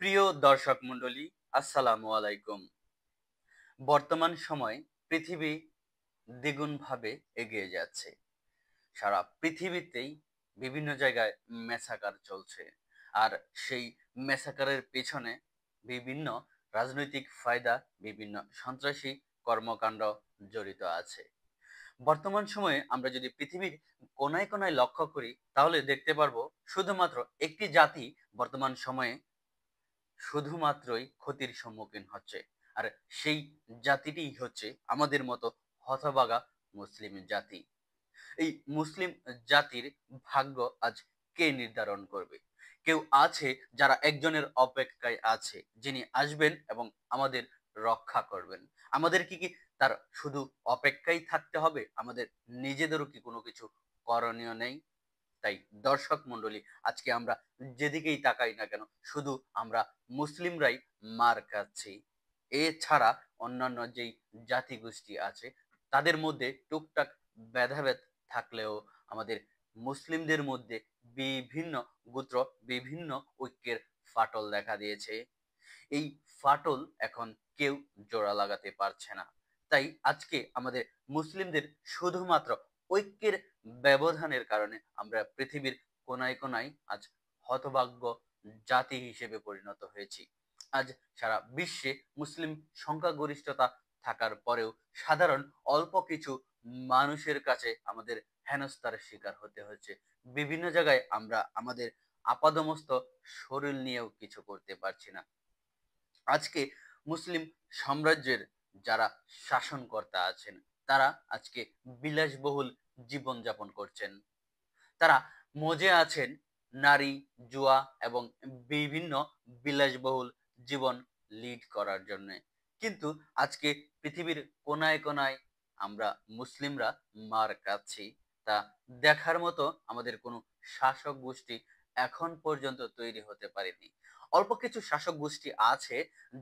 প্রিয় দর্শক মণ্ডলী, আসসালামু আলাইকুম। বর্তমান সময়ে পৃথিবী দ্বিগুণভাবে এগিয়ে যাচ্ছে। সারা পৃথিবীতেই বিভিন্ন জায়গায় ম্যাসাকার চলছে। আর সেই ম্যাসাকারের পেছনে বিভিন্ন রাজনৈতিক ফায়দা, বিভিন্ন সন্ত্রাসী কর্মকাণ্ড জড়িত আছে। বর্তমান সময়ে আমরা যদি পৃথিবীর কোনায় কোনায় লক্ষ্য করি, তাহলে দেখতে পারবো শুধুমাত্র একটি জাতি বর্তমান সময়ে শুধুমাত্রই ক্ষতির সম্মুখীন হচ্ছে। আর সেই জাতিটিই হচ্ছে আমাদের মতো হতভাগা মুসলিম জাতি। এই মুসলিম জাতির ভাগ্য আজ কে নির্ধারণ করবে? কেউ আছে যারা একজনের অপেক্ষায় আছে, যিনি আসবেন এবং আমাদের রক্ষা করবেন। আমাদের কি তার শুধু অপেক্ষায় থাকতে হবে? আমাদের নিজেদেরও কি কোনো কিছু করণীয় নেই? তাই দর্শক মণ্ডলী, আজকে আমরা যেদিকেই তাকাই না কেন, শুধু আমরা মুসলিমরাই মার খাচ্ছি। এছাড়া অন্যান্য যেই জাতিগোষ্ঠী আছে তাদের মধ্যে টুকটাক ভেদাভেদ থাকলেও আমাদের মুসলিমদের মধ্যে বিভিন্ন গোত্র, বিভিন্ন ঐক্যের ফাটল দেখা দিয়েছে। এই ফাটল এখন কেউ জোড়া লাগাতে পারছে না। তাই আজকে আমাদের মুসলিমদের শুধুমাত্র ঐক্যের ব্যবধানের কারণে আমরা পৃথিবীর কোনায় কোনায় আজ হতভাগ্য জাতি হিসেবে পরিণত হয়েছি। আজ সারা বিশ্বে মুসলিম সংখ্যাগরিষ্ঠতা থাকার পরেও সাধারণ অল্প কিছু মানুষের কাছে আমাদের হেনস্থার শিকার হতে হচ্ছে। বিভিন্ন জায়গায় আমরা আমাদের আপাদমস্ত শরীর নিয়েও কিছু করতে পারছি না। আজকে মুসলিম সাম্রাজ্যের যারা শাসনকর্তা আছেন, তারা আজকে বিলাসবহুল জীবন যাপন করছেন। তারা মজে আছেন নারী, জুয়া এবং বিভিন্ন বিলাসবহুল জীবন লিড করার জন্য। কিন্তু আজকে পৃথিবীর কোনায় কোনায় আমরা মুসলিমরা মার খাচ্ছি। তা দেখার মতো আমাদের কোনো শাসক গোষ্ঠী এখন পর্যন্ত তৈরি হতে পারেনি। অল্প কিছু শাসক গোষ্ঠী আছে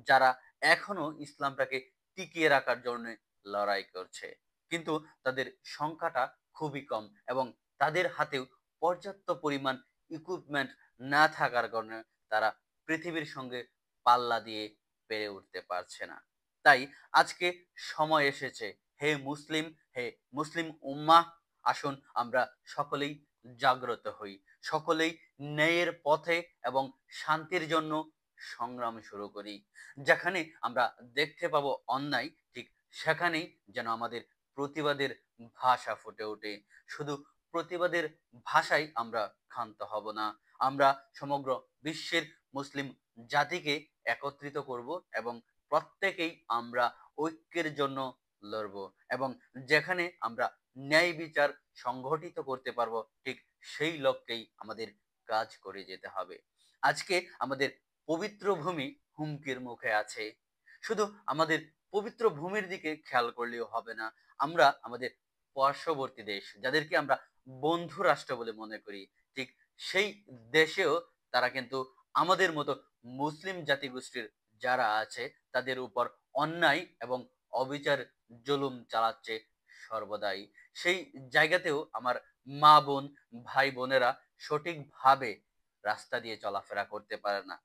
যারা এখনো ইসলামটাকে টিকিয়ে রাখার জন্য লড়াই করছে, কিন্তু তাদের সংখ্যাটা খুবই কম এবং তাদের হাতেও পর্যাপ্ত পরিমাণ ইকুইপমেন্ট না থাকার কারণে তারা পৃথিবীর সঙ্গে পাল্লা দিয়ে পেরে উঠতে পারছে না। তাই আজকে সময় এসেছে, হে মুসলিম, হে মুসলিম উম্মাহ, আসুন আমরা সকলেই জাগ্রত হই, সকলেই ন্যায়ের পথে এবং শান্তির জন্য সংগ্রাম শুরু করি। যেখানে আমরা দেখতে পাবো অন্যায়, ঠিক সেখানেই যেন আমাদের প্রতিবাদের ভাষা ফুটে ওঠে। শুধু প্রতিবাদের ভাষায় আমরা ক্ষান্ত হব না, আমরা সমগ্র বিশ্বের মুসলিম জাতিকে একত্রিত করব এবং প্রত্যেকেই আমরা ঐক্যের জন্য লড়ব। এবং যেখানে আমরা ন্যায় বিচার সংগঠিত করতে পারবো, ঠিক সেই লক্ষ্যেই আমাদের কাজ করে যেতে হবে। আজকে আমাদের পবিত্র ভূমি হুমকির মুখে আছে। শুধু আমাদের পবিত্র ভূমির দিকে খেয়াল করলেও হবে না, আমরা আমাদের পার্শ্ববর্তী দেশ, যাদেরকে আমরা বন্ধু রাষ্ট্র বলে মনে করি, ঠিক সেই দেশেও তারা কিন্তু আমাদের মতো মুসলিম জাতিগোষ্ঠীর যারা আছে তাদের উপর অন্যায় এবং অবিচার জুলুম চালাচ্ছে সর্বদাই। সেই জায়গাতেও আমার মা বোন, ভাই বোনেরা সঠিকভাবে রাস্তা দিয়ে চলাফেরা করতে পারে না।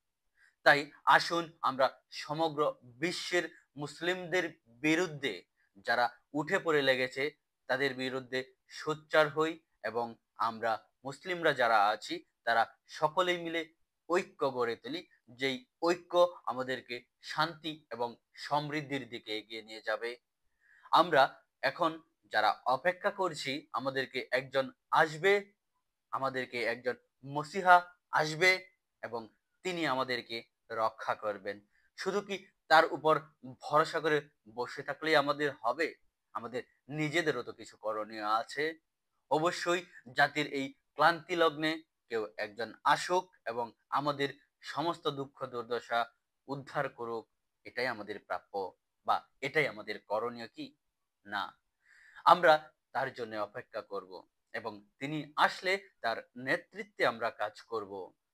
তাই আসুন আমরা সমগ্র বিশ্বের মুসলিমদের বিরুদ্ধে যারা উঠে পড়ে লেগেছে তাদের বিরুদ্ধে সোচ্চার হই এবং আমরা মুসলিমরা যারা আছি তারা সকলেই মিলে ঐক্য গড়ে তুলি, যেই ঐক্য আমাদেরকে শান্তি এবং সমৃদ্ধির দিকে এগিয়ে নিয়ে যাবে। আমরা এখন যারা অপেক্ষা করছি, আমাদেরকে একজন আসবে, আমাদেরকে একজন মসিহা আসবে এবং তিনি আমাদেরকে রক্ষা করবেন। শুধু কি তার উপর ভরসা করে বসে থাকলেই আমাদের হবে? আমাদের নিজেদেরও তো কিছু করণীয় আছে। অবশ্যই জাতির এই ক্লান্তি লগ্নে কেউ একজন আসুক এবং আমাদের সমস্ত দুঃখ দুর্দশা উদ্ধার করুক। এটাই আমাদের প্রাপ্য, বা এটাই আমাদের করণীয় কি না? আমরা তার জন্য অপেক্ষা করব এবং তিনি আসলে তার নেতৃত্বে আমরা কাজ করব।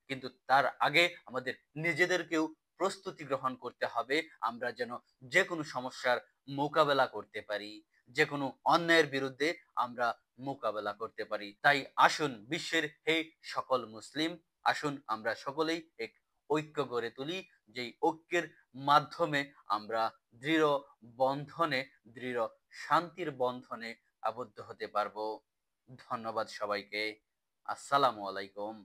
কিন্তু তার আগে আমাদের নিজেদেরকেও প্রস্তুতি গ্রহণ করতে হবে, আমরা যেন যে কোনো সমস্যার মোকাবেলা করতে পারি, যে কোনো অন্যায়ের বিরুদ্ধে আমরা মোকাবেলা করতে পারি। তাই আসুন বিশ্বের হে সকল মুসলিম, আসুন আমরা সকলেই এক ঐক্য গড়ে তুলি, যেই ঐক্যের মাধ্যমে আমরা দৃঢ় বন্ধনে, দৃঢ় শান্তির বন্ধনে আবদ্ধ হতে পারবো। ধন্যবাদ সবাইকে। আসসালামু আলাইকুম।